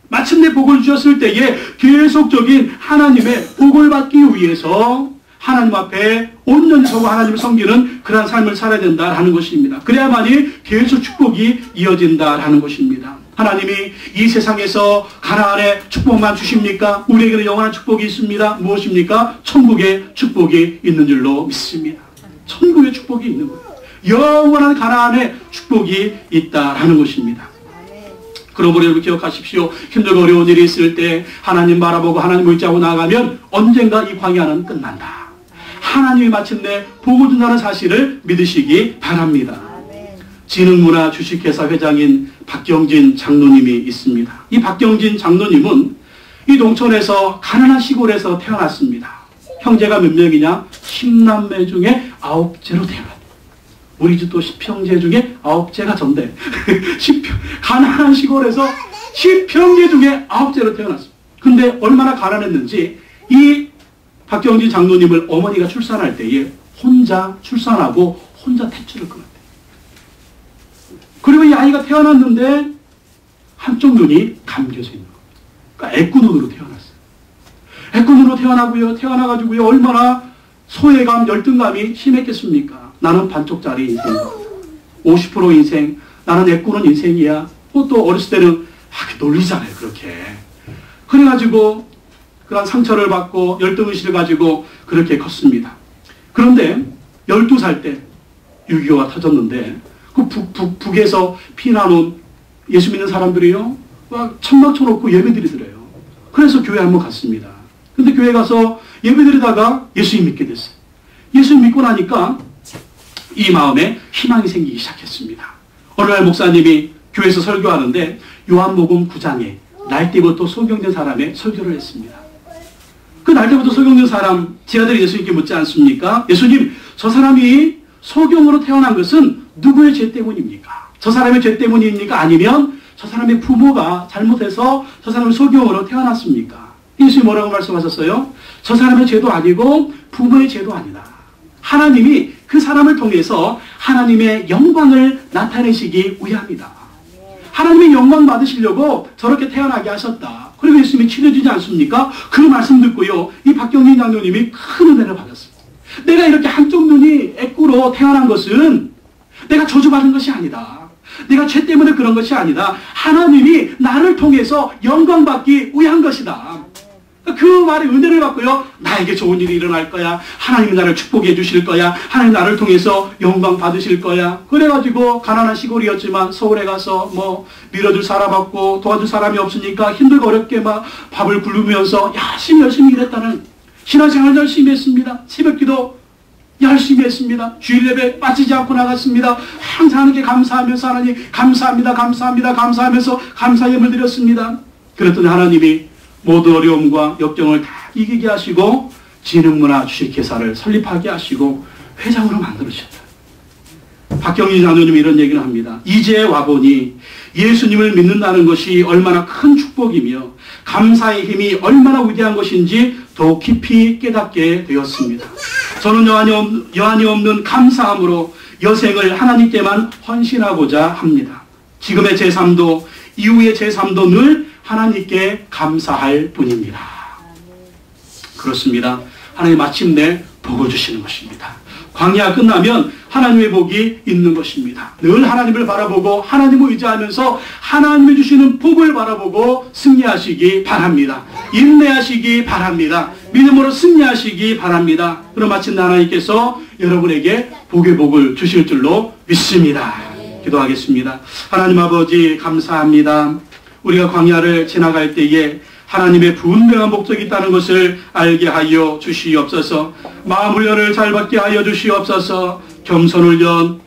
마침내 복을 주셨을 때에 계속적인 하나님의 복을 받기 위해서 하나님 앞에 온전히 서고 하나님을 섬기는 그러한 삶을 살아야 된다라는 것입니다. 그래야만이 계속 축복이 이어진다라는 것입니다. 하나님이 이 세상에서 가나안의 축복만 주십니까? 우리에게는 영원한 축복이 있습니다. 무엇입니까? 천국의 축복이 있는 줄로 믿습니다. 천국의 축복이 있는 거예요. 영원한 가나안의 축복이 있다라는 것입니다. 그러므로 여러분 기억하십시오. 힘들고 어려운 일이 있을 때 하나님 바라보고 하나님 의지하고 나아가면 언젠가 이 광야는 끝난다. 하나님이 마침내 복을 준다는 사실을 믿으시기 바랍니다. 지능문화 주식회사 회장인 박경진 장로님이 있습니다. 이 박경진 장로님은 이 농촌에서 가난한 시골에서 태어났습니다. 형제가 몇 명이냐? 10남매 중에 9째로 태어났다. 우리 집도 10형제 중에 9째가 전대. 가난한 시골에서 10형제 중에 9째로 태어났습니다. 근데 얼마나 가난했는지 이 박경진 장로님을 어머니가 출산할 때에 혼자 출산하고 혼자 탯줄을 끊었대요. 그리고 이 아이가 태어났는데 한쪽 눈이 감겨져 있는 겁니다. 그러니까 애꾸눈으로 태어났어요. 애꾸눈으로 태어나고요. 태어나가지고요. 얼마나 소외감, 열등감이 심했겠습니까? 나는 반쪽짜리 인생, 50% 인생, 나는 애꾸는 인생이야. 또 어렸을 때는 놀리잖아요. 그렇게. 그래가지고 그런 상처를 받고 열등의식을 가지고 그렇게 컸습니다. 그런데 12살 때 6.25가 터졌는데 그 북에서 피난 온 예수 믿는 사람들이요. 막 천막 쳐놓고 예배드리더래요. 그래서 교회 한번 갔습니다. 근데 교회 가서 예배드리다가 예수님 믿게 됐어요. 예수님 믿고 나니까 이 마음에 희망이 생기기 시작했습니다. 어느 날 목사님이 교회에서 설교하는데 요한복음 9장에 날때부터 소경된 사람의 설교를 했습니다. 그 날때부터 소경된 사람, 제 아들이 예수님께 묻지 않습니까? 예수님, 저 사람이 소경으로 태어난 것은 누구의 죄 때문입니까? 저 사람의 죄 때문입니까? 아니면 저 사람의 부모가 잘못해서 저 사람이 소경으로 태어났습니까? 예수님이 뭐라고 말씀하셨어요? 저 사람의 죄도 아니고 부모의 죄도 아니다. 하나님이 그 사람을 통해서 하나님의 영광을 나타내시기 위함이다. 하나님의 영광 받으시려고 저렇게 태어나게 하셨다. 그리고 예수님이 치료해주지 않습니까? 그 말씀 듣고요. 이 박경진 장로님이 큰 은혜를 받았습니다. 내가 이렇게 한쪽 눈이 애꾸로 태어난 것은 내가 저주받은 것이 아니다. 내가 죄 때문에 그런 것이 아니다. 하나님이 나를 통해서 영광 받기 위한 것이다. 그 말에 은혜를 받고요. 나에게 좋은 일이 일어날 거야. 하나님이 나를 축복해 주실 거야. 하나님 나를 통해서 영광 받으실 거야. 그래가지고 가난한 시골이었지만 서울에 가서 뭐 밀어줄 사람 없고 도와줄 사람이 없으니까 힘들고 어렵게 막 밥을 굶으면서 열심히 일했다는, 신앙생활 열심히 했습니다. 새벽기도 열심히 했습니다. 주일 예배 빠지지 않고 나갔습니다. 항상 하나님께 감사하면서 하나님 감사합니다. 감사하면서 감사 예물 드렸습니다. 그랬더니 하나님이 모든 어려움과 역경을 다 이기게 하시고 진흥문화 주식회사를 설립하게 하시고 회장으로 만들으셨다. 박경진 장로님이 이런 얘기를 합니다. 이제 와보니 예수님을 믿는다는 것이 얼마나 큰 축복이며 감사의 힘이 얼마나 위대한 것인지 더 깊이 깨닫게 되었습니다. 저는 여한이 없는 감사함으로 여생을 하나님께만 헌신하고자 합니다. 지금의 제 삶도 이후의 제 삶도 늘 하나님께 감사할 뿐입니다. 그렇습니다. 하나님 마침내 복을 주시는 것입니다. 광야 끝나면 하나님의 복이 있는 것입니다. 늘 하나님을 바라보고 하나님을 의지하면서 하나님이 주시는 복을 바라보고 승리하시기 바랍니다. 인내하시기 바랍니다. 믿음으로 승리하시기 바랍니다. 그럼 마침내 하나님께서 여러분에게 복의 복을 주실 줄로 믿습니다. 기도하겠습니다. 하나님 아버지 감사합니다. 우리가 광야를 지나갈 때에 하나님의 분명한 목적이 있다는 것을 알게 하여 주시옵소서. 마음 훈련을 잘 받게 하여 주시옵소서. 겸손 훈련,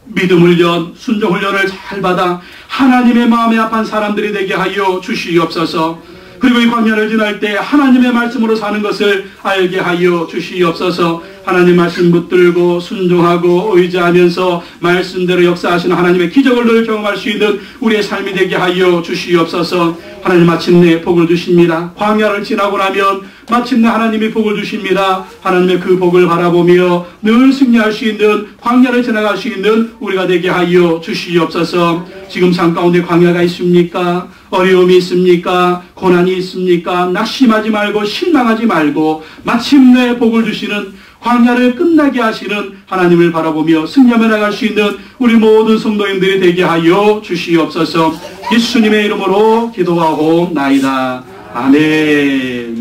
믿음 훈련, 순종 훈련을 잘 받아 하나님의 마음에 합한 사람들이 되게 하여 주시옵소서. 그리고 이 광야를 지날 때 하나님의 말씀으로 사는 것을 알게 하여 주시옵소서. 하나님 말씀 붙들고 순종하고 의지하면서 말씀대로 역사하시는 하나님의 기적을 늘 경험할 수 있는 우리의 삶이 되게 하여 주시옵소서. 하나님 마침내 복을 주십니다. 광야를 지나고 나면 마침내 하나님이 복을 주십니다. 하나님의 그 복을 바라보며 늘 승리할 수 있는, 광야를 지나갈 수 있는 우리가 되게 하여 주시옵소서. 지금 삶 가운데 광야가 있습니까? 어려움이 있습니까? 고난이 있습니까? 낙심하지 말고 실망하지 말고 마침내 복을 주시는, 광야를 끝나게 하시는 하나님을 바라보며 승리하며 나갈 수 있는 우리 모든 성도님들이 되게 하여 주시옵소서. 예수님의 이름으로 기도하옵나이다. 아멘.